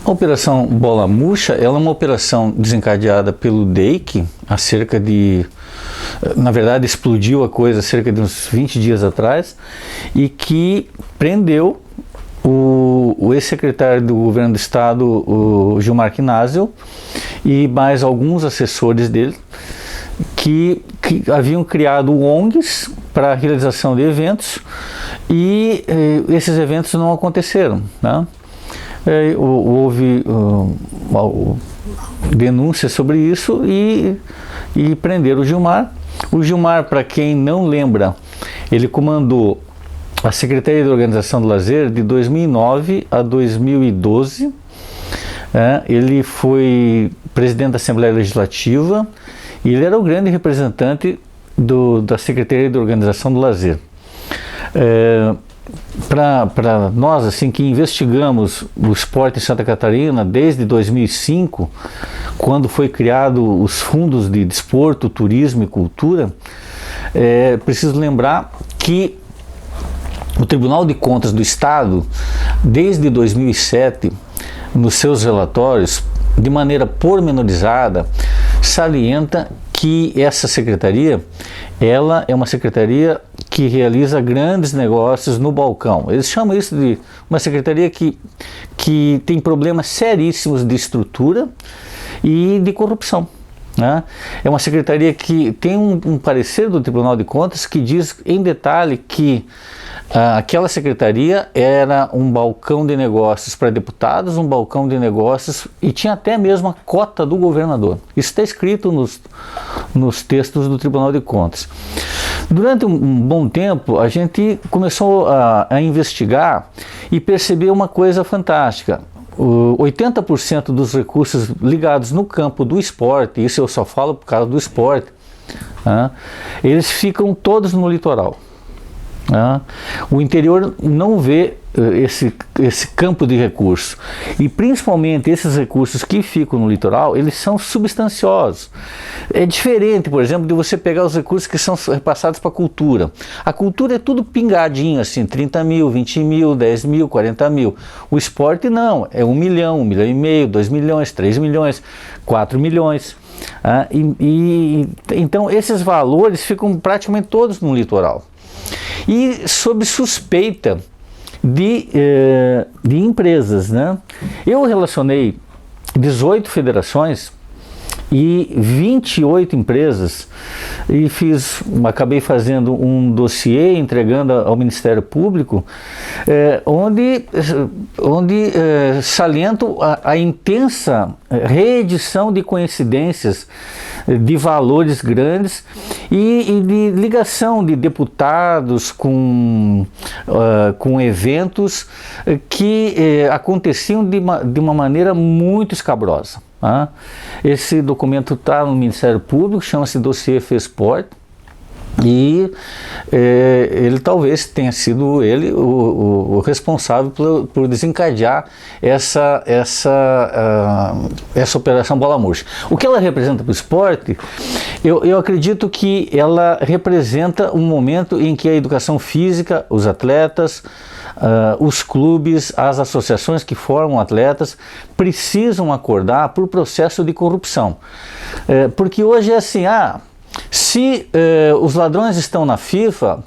A Operação Bola Murcha, ela é uma operação desencadeada pelo DEIC há cerca de... Na verdade, explodiu a coisa cerca de uns 20 dias atrás e que prendeu o ex-secretário do governo do estado, o Gilmar Knazzel, e mais alguns assessores dele que haviam criado ONGs para a realização de eventos e esses eventos não aconteceram, né? Houve denúncias sobre isso e prenderam o Gilmar. O Gilmar, para quem não lembra, ele comandou a Secretaria de Organização do Lazer de 2009 a 2012. Ele foi presidente da Assembleia Legislativa e ele era o grande representante da Secretaria de Organização do Lazer. Para nós, assim, que investigamos o esporte em Santa Catarina desde 2005, quando foi criado os fundos de desporto, turismo e cultura, preciso lembrar que o Tribunal de Contas do Estado, desde 2007, nos seus relatórios, de maneira pormenorizada, salienta que essa secretaria, ela é uma secretaria que realiza grandes negócios no balcão. Eles chamam isso de uma secretaria que tem problemas seríssimos de estrutura e de corrupção, né? É uma secretaria que tem um parecer do Tribunal de Contas que diz em detalhe que aquela secretaria era um balcão de negócios para deputados, um balcão de negócios e tinha até mesmo a cota do governador. Isso está escrito nos textos do Tribunal de Contas. Durante um bom tempo, a gente começou a investigar e perceber uma coisa fantástica. 80% dos recursos ligados no campo do esporte, isso eu só falo por causa do esporte, né, eles ficam todos no litoral. O interior não vê esse campo de recursos e principalmente esses recursos que ficam no litoral, eles são substanciosos. É diferente, por exemplo, de você pegar os recursos que são repassados para a cultura. A cultura é tudo pingadinho assim, 30 mil, 20 mil, 10 mil, 40 mil. O esporte não, é 1 milhão, 1 milhão e meio, 2 milhões, 3 milhões, 4 milhões. Então esses valores ficam praticamente todos no litoral. E sob suspeita de empresas, né? Eu relacionei 18 federações e 28 empresas e acabei fazendo um dossiê entregando ao Ministério Público, onde saliento a intensa reedição de coincidências de valores grandes e de ligação de deputados com eventos que aconteciam de uma maneira muito escabrosa. Esse documento está no Ministério Público, chama-se Dossiê Fesport, e ele talvez tenha sido o responsável por desencadear essa Operação Bola Murcha. O que ela representa para o esporte, eu acredito que ela representa um momento em que a educação física, os atletas, os clubes, as associações que formam atletas precisam acordar para o processo de corrupção. Porque hoje é assim, se os ladrões estão na FIFA,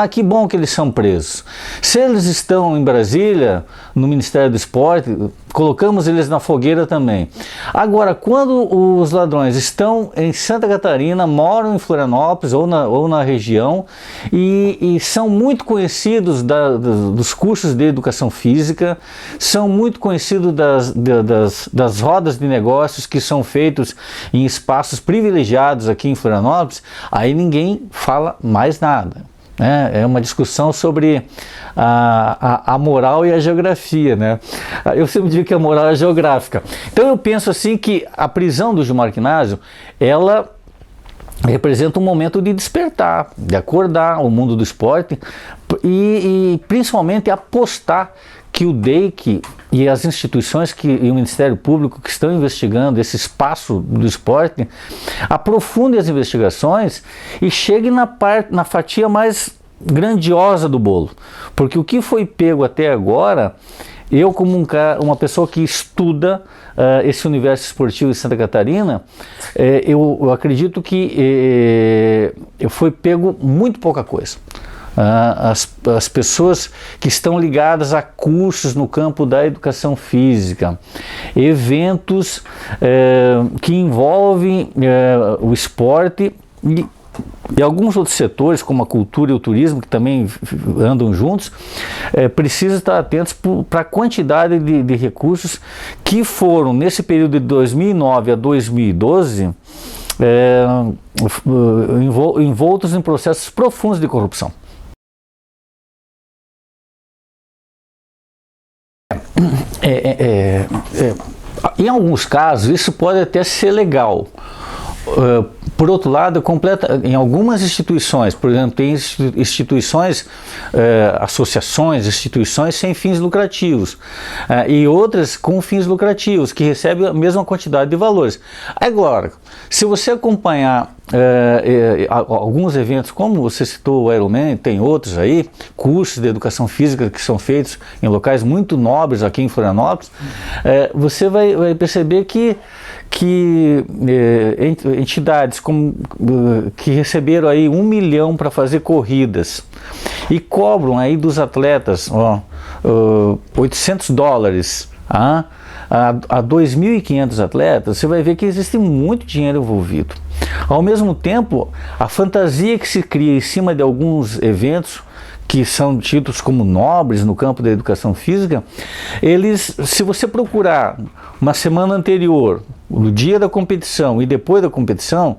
que bom que eles são presos. Se eles estão em Brasília, no Ministério do Esporte, colocamos eles na fogueira também. Agora, quando os ladrões estão em Santa Catarina, moram em Florianópolis ou na região e são muito conhecidos dos cursos de educação física, são muito conhecidos das rodas de negócios que são feitos em espaços privilegiados aqui em Florianópolis, aí ninguém fala mais nada. É uma discussão sobre a moral e a geografia, né? Eu sempre digo que a moral é geográfica. Então eu penso assim que a prisão do Gilmar Knazzel, ela representa um momento de despertar, de acordar o mundo do esporte e principalmente apostar que o DEIC e as instituições e o Ministério Público que estão investigando esse espaço do esporte aprofundem as investigações e cheguem na fatia mais grandiosa do bolo. Porque o que foi pego até agora eu como uma pessoa que estuda esse universo esportivo de Santa Catarina, eu acredito que foi pego muito pouca coisa. As pessoas que estão ligadas a cursos no campo da educação física, eventos que envolvem o esporte e alguns outros setores, como a cultura e o turismo, que também andam juntos, precisam estar atentos para a quantidade de recursos que foram, nesse período de 2009 a 2012, envoltos em processos profundos de corrupção. Em alguns casos, isso pode até ser legal. Por outro lado, em algumas instituições, por exemplo, tem instituições, associações, instituições sem fins lucrativos, e outras com fins lucrativos, que recebem a mesma quantidade de valores. Agora, se você acompanhar alguns eventos, como você citou o Ironman, tem outros aí, cursos de educação física que são feitos em locais muito nobres aqui em Florianópolis, você vai perceber que entidades que receberam aí 1 milhão para fazer corridas e cobram aí dos atletas $800 a 2.500 atletas, você vai ver que existe muito dinheiro envolvido. Ao mesmo tempo, a fantasia que se cria em cima de alguns eventos que são tidos como nobres no campo da educação física, se você procurar uma semana anterior, no dia da competição e depois da competição,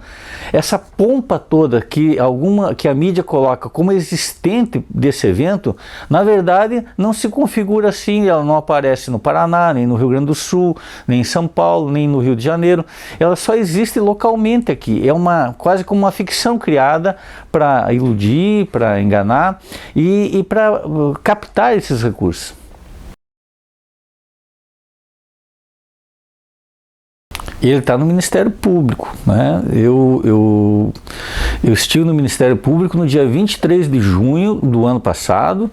essa pompa toda que a mídia coloca como existente desse evento, na verdade não se configura assim, ela não aparece no Paraná, nem no Rio Grande do Sul, nem em São Paulo, nem no Rio de Janeiro, ela só existe localmente aqui, quase como uma ficção criada para iludir, para enganar e para captar esses recursos. Ele está no Ministério Público, né? Eu estive no Ministério Público no dia 23 de junho do ano passado,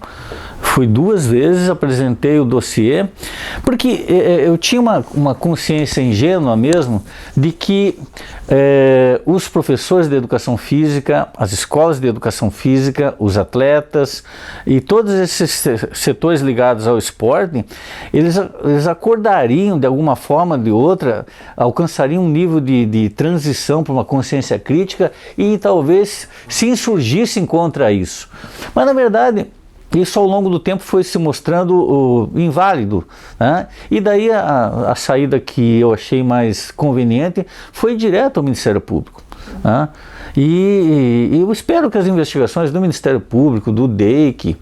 fui 2 vezes, apresentei o dossiê, porque eu tinha uma consciência ingênua mesmo de que os professores de educação física, as escolas de educação física, os atletas e todos esses setores ligados ao esporte, eles acordariam de alguma forma ou de outra, alcançariam um nível de transição para uma consciência crítica e talvez se insurgissem contra isso. Mas na verdade, isso ao longo do tempo foi se mostrando inválido, né? E daí a saída que eu achei mais conveniente foi direto ao Ministério Público, né? E eu espero que as investigações do Ministério Público, do DEIC,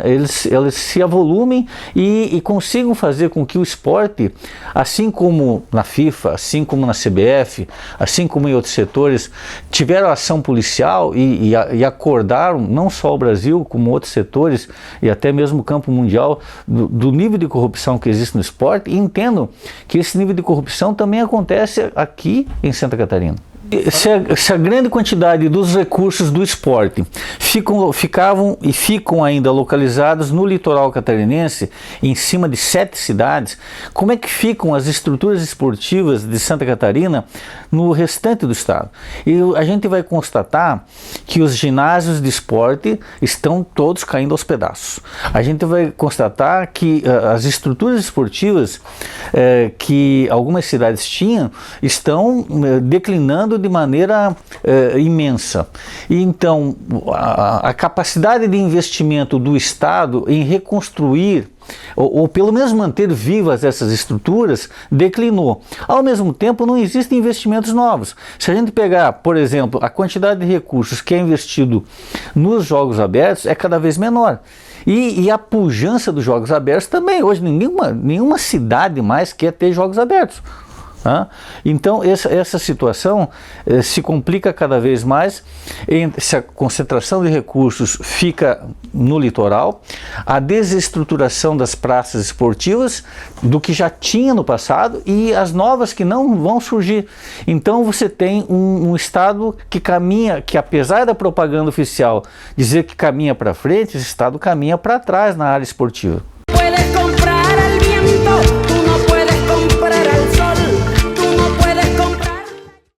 eles se avolumem e consigam fazer com que o esporte, assim como na FIFA, assim como na CBF, assim como em outros setores, tiveram ação policial e acordaram, não só o Brasil, como outros setores e até mesmo o campo mundial, do nível de corrupção que existe no esporte, e entendam que esse nível de corrupção também acontece aqui em Santa Catarina. Se a grande quantidade dos recursos do esporte ficavam e ficam ainda localizados no litoral catarinense, em cima de 7 cidades, como é que ficam as estruturas esportivas de Santa Catarina no restante do estado? E a gente vai constatar que os ginásios de esporte estão todos caindo aos pedaços. A gente vai constatar que as estruturas esportivas que algumas cidades tinham estão declinando de maneira imensa. E então a capacidade de investimento do Estado em reconstruir ou pelo menos manter vivas essas estruturas declinou. Ao mesmo tempo, não existem investimentos novos. Se a gente pegar, por exemplo, a quantidade de recursos que é investido nos Jogos Abertos é cada vez menor. E a pujança dos Jogos Abertos também. Hoje nenhuma cidade mais quer ter Jogos Abertos. Então essa situação se complica cada vez mais, se a concentração de recursos fica no litoral, a desestruturação das praças esportivas do que já tinha no passado e as novas que não vão surgir. Então você tem um estado que caminha, que apesar da propaganda oficial dizer que caminha para frente, esse estado caminha para trás na área esportiva.